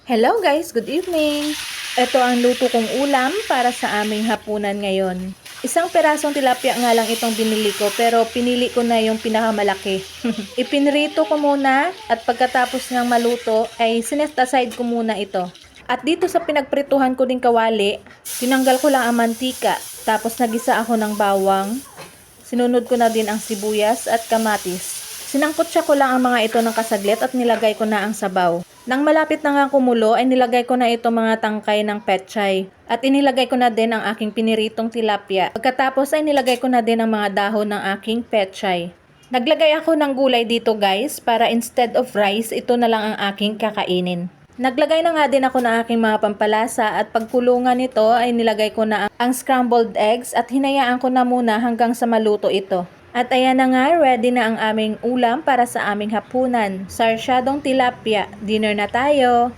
Hello guys, good evening! Ito ang luto kong ulam para sa aming hapunan ngayon. Isang perasong tilapia nga lang itong binili ko pero pinili ko na yung pinakamalaki. Ipinrito ko muna at pagkatapos ng maluto ay sinet aside ko muna ito. At dito sa pinagprituhan ko din kawali, tinanggal ko lang ang mantika. Tapos nagisa ako ng bawang. Sinunod ko na din ang sibuyas at kamatis. Sinangkutsa ko lang ang mga ito ng kasaglit at nilagay ko na ang sabaw. Nang malapit na nga kumulo ay nilagay ko na ito mga tangkay ng pechay. At inilagay ko na din ang aking piniritong tilapia. Pagkatapos ay nilagay ko na din ang mga dahon ng aking pechay. Naglagay ako ng gulay dito guys para instead of rice ito na lang ang aking kakainin. Naglagay na nga din ako ng aking mga pampalasa at pagkulungan nito ay nilagay ko na ang scrambled eggs at hinayaan ko na muna hanggang sa maluto ito. At ayan na nga, ready na ang aming ulam para sa aming hapunan. Sarsyadong tilapia, dinner na tayo!